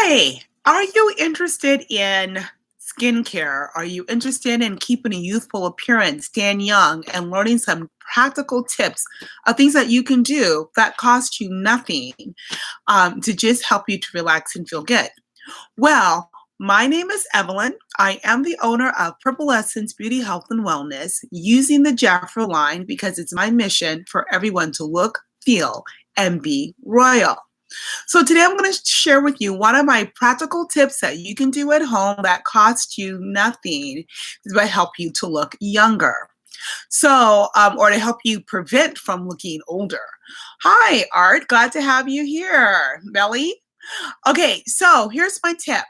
Hey, are you interested in skincare? Are you interested in keeping a youthful appearance, staying young, and learning some practical tips of things that you can do that cost you nothing to just help you to relax and feel good? Well, my name is Evelyn. I am the owner of Purple Essence Beauty, Health, and Wellness, using the Jafra line because it's my mission for everyone to look, feel, and be royal. So today I'm going to share with you one of my practical tips that you can do at home that costs you nothing but help you to look younger. Or to help you prevent from looking older. Hi, Art. Glad to have you here. Belly? Okay, so here's my tip.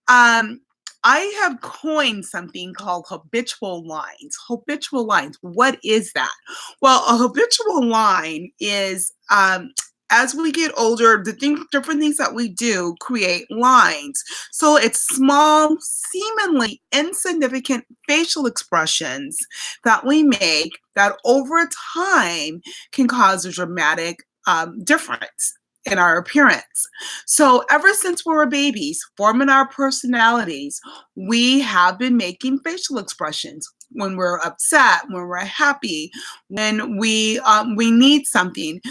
Um, I have coined something called habitual lines. Habitual lines. What is that? Well, a habitual line is as we get older, different things that we do create lines. So it's small, seemingly insignificant facial expressions that we make that over time can cause a dramatic difference in our appearance. So ever since we were babies, forming our personalities, we have been making facial expressions when we're upset, when we're happy, when we need something.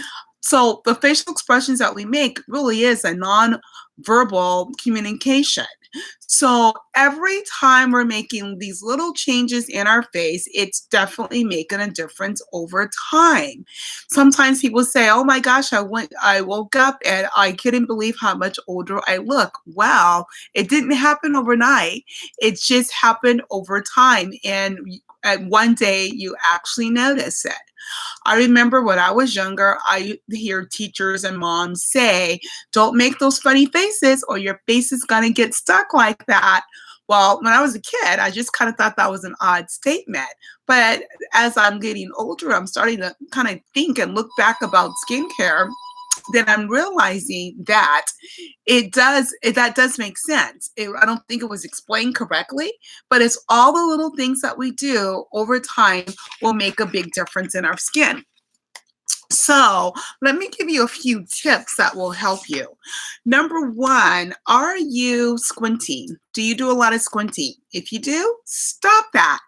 So the facial expressions that we make really is a non-verbal communication. So every time we're making these little changes in our face, it's definitely making a difference over time. Sometimes people say, "Oh my gosh, I woke up and I couldn't believe how much older I look." Well, it didn't happen overnight. It just happened over time, and at one day you actually notice it. I remember when I was younger, I hear teachers and moms say, "Don't make those funny faces or your face is going to get stuck like that." Well, when I was a kid, I just kind of thought that was an odd statement. But as I'm getting older, I'm starting to kind of think and look back about skincare. Then I'm realizing that that does make sense. I don't think it was explained correctly, but it's all the little things that we do over time will make a big difference in our skin. So let me give you a few tips that will help you. Number one, are you squinting? Do you do a lot of squinting? If you do, stop that.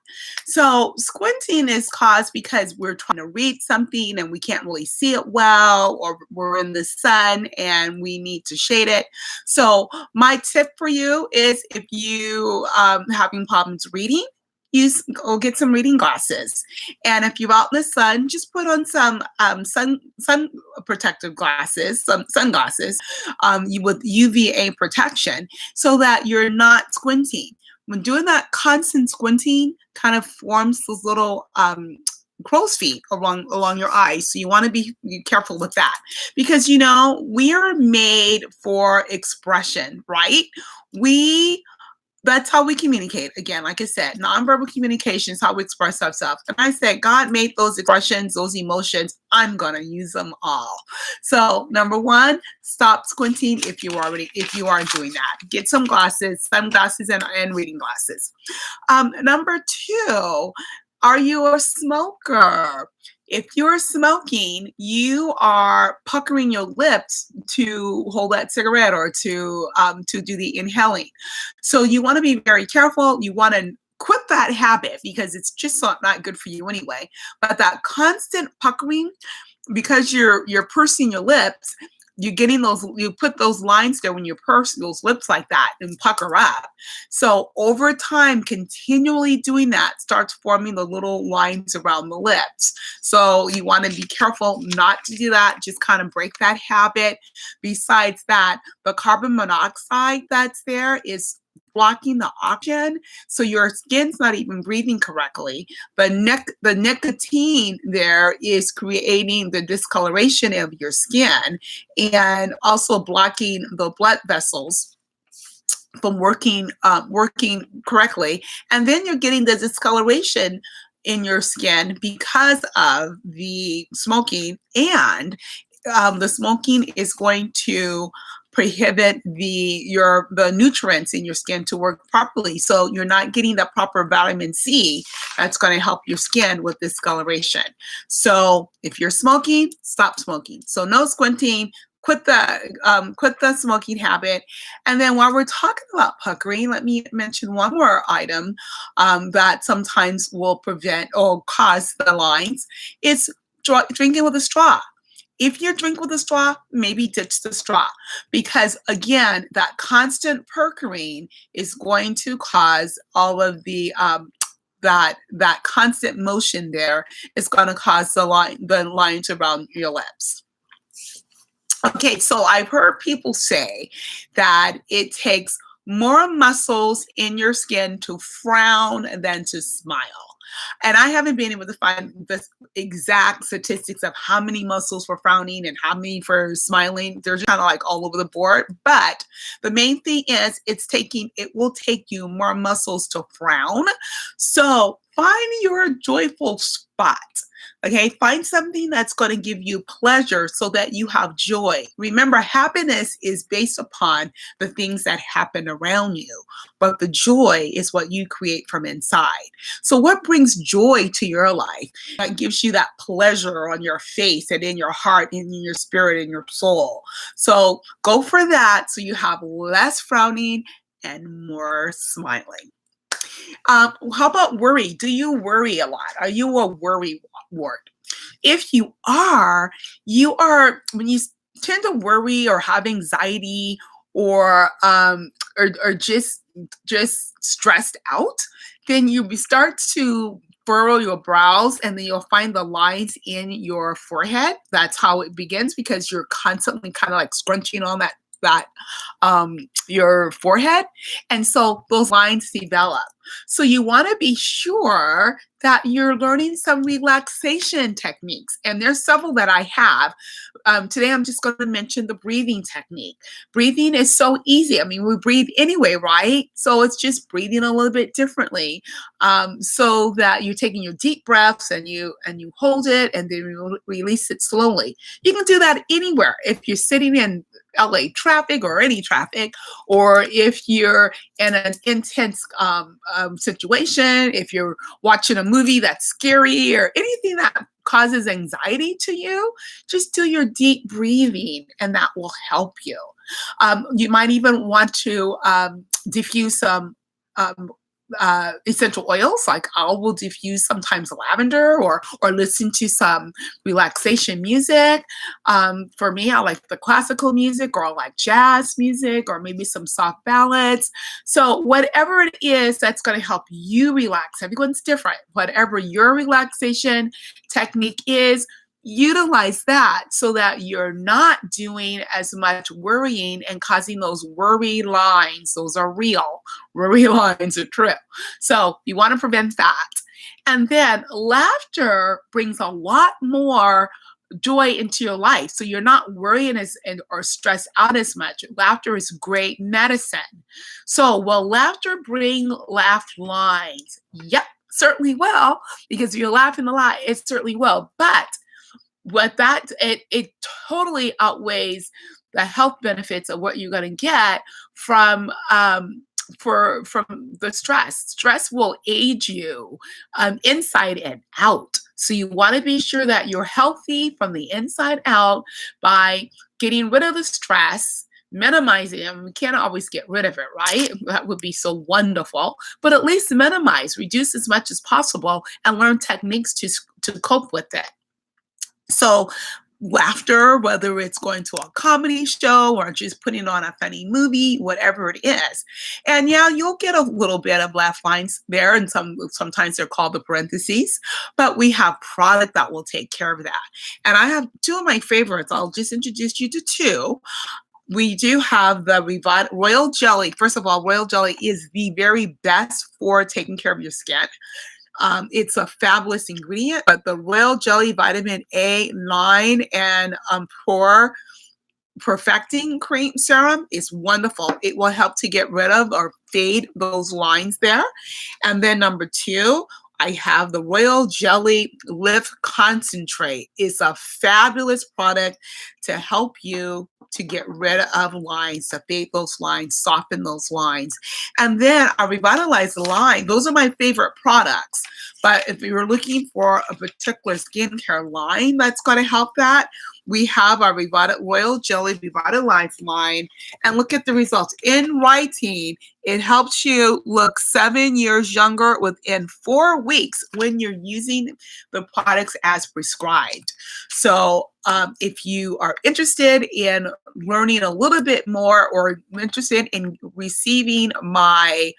So squinting is caused because we're trying to read something and we can't really see it well, or we're in the sun and we need to shade it. So my tip for you is, if you having problems reading, go get some reading glasses. And if you're out in the sun, just put on some sun protective glasses, some sunglasses, with UVA protection, so that you're not squinting. When doing that constant squinting, kind of forms those little crow's feet along your eyes. So you want to be careful with that, because we are made for expression, right? That's how we communicate. Again, like I said, nonverbal communication is how we express ourselves. And I said, God made those expressions, those emotions. I'm going to use them all. So number one, stop squinting if you aren't doing that. Get some glasses, sunglasses, and reading glasses. Number two, are you a smoker? If you're smoking, you are puckering your lips to hold that cigarette or to do the inhaling. So you want to be very careful. You want to quit that habit because it's just not good for you anyway. But that constant puckering, because you're pursing your lips, you put those lines there when you purse those lips like that and pucker up. So over time, continually doing that starts forming the little lines around the lips. So you want to be careful not to do that. Just kind of break that habit. Besides that, the carbon monoxide that's there is blocking the oxygen, so your skin's not even breathing correctly. The nicotine there is creating the discoloration of your skin and also blocking the blood vessels from working correctly. And then you're getting the discoloration in your skin because of the smoking, and the smoking is going to prohibit the nutrients in your skin to work properly. So you're not getting the proper vitamin C that's going to help your skin with discoloration. So if you're smoking, stop smoking. So no squinting, quit the smoking habit. And then while we're talking about puckering, let me mention one more item that sometimes will prevent or cause the lines. It's drinking with a straw. If you drink with a straw, maybe ditch the straw, because again, that constant puckering is going to cause all of the that constant motion there is going to cause the lines around your lips. Okay, so I've heard people say that it takes more muscles in your skin to frown than to smile. And I haven't been able to find the exact statistics of how many muscles for frowning and how many for smiling. They're just kind of like all over the board. But the main thing is it will take you more muscles to frown. So find your joyful spot. Okay, find something that's going to give you pleasure so that you have joy. Remember, happiness is based upon the things that happen around you, but the joy is what you create from inside. So what brings joy to your life? That gives you that pleasure on your face and in your heart and in your spirit and your soul. So go for that so you have less frowning and more smiling. How about worry? Do you worry a lot? Are you a worry wart? If you are, when you tend to worry or have anxiety or just stressed out, then you start to furrow your brows and then you'll find the lines in your forehead. That's how it begins, because you're constantly kind of like scrunching on that your forehead, and so those lines develop. So you want to be sure that you're learning some relaxation techniques, and there's several that I have. Today I'm just going to mention the breathing technique. Breathing is so easy. I mean, we breathe anyway, right? So it's just breathing a little bit differently, so that you're taking your deep breaths and you hold it and then you release it slowly. You can do that anywhere. If you're sitting in LA traffic or any traffic, or if you're in an intense situation, if you're watching a movie that's scary or anything that causes anxiety to you, just do your deep breathing and that will help you. You might even want to diffuse some essential oils, like I will diffuse sometimes lavender or listen to some relaxation music. For me, I like the classical music, or I like jazz music, or maybe some soft ballads. So whatever it is that's going to help you relax, everyone's different. Whatever your relaxation technique is, utilize that so that you're not doing as much worrying and causing those worry lines. Those are real. Worry lines are true. So you want to prevent that. And then laughter brings a lot more joy into your life. So you're not worrying or stressed out as much. Laughter is great medicine. So will laughter bring laugh lines? Yep, certainly will, because if you're laughing a lot, it certainly will. But it totally outweighs the health benefits of what you're going to get from the stress. Stress will age you inside and out. So you want to be sure that you're healthy from the inside out by getting rid of the stress, minimizing it. We can't always get rid of it, right? That would be so wonderful. But at least minimize, reduce as much as possible, and learn techniques to cope with it. So laughter, whether it's going to a comedy show or just putting on a funny movie, whatever it is. And yeah, you'll get a little bit of laugh lines there, and sometimes they're called the parentheses, but we have product that will take care of that. And I have two of my favorites. I'll just introduce you to two. We do have the Royal Jelly. First of all, Royal Jelly is the very best for taking care of your skin. It's a fabulous ingredient, but the Royal Jelly Vitamin A9 and Pore Perfecting Cream Serum is wonderful. It will help to get rid of or fade those lines there. And then number two, I have the Royal Jelly Lift Concentrate. It's a fabulous product to help you to get rid of lines, to fade those lines, soften those lines. And then a revitalized line. Those are my favorite products. But if you're looking for a particular skincare line that's going to help that, we have our Royal Jelly Habitual Lines line, and look at the results. In writing, it helps you look 7 years younger within 4 weeks when you're using the products as prescribed. So if you are interested in learning a little bit more or interested in receiving my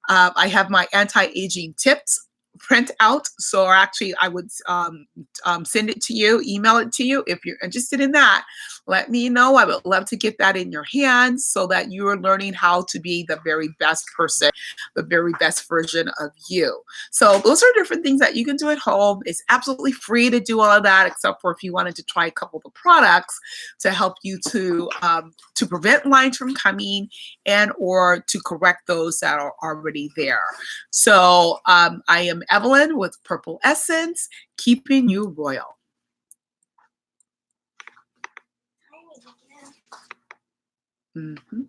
I have my anti-aging tips print out. So actually I would send it to you, email it to you. If you're interested in that, let me know. I would love to get that in your hands so that you are learning how to be the very best person, the very best version of you. So those are different things that you can do at home. It's absolutely free to do all of that, except for if you wanted to try a couple of the products to help you to prevent lines from coming and or to correct those that are already there. So I am Evelyn with Purple Essence, keeping you royal. Mm-hmm.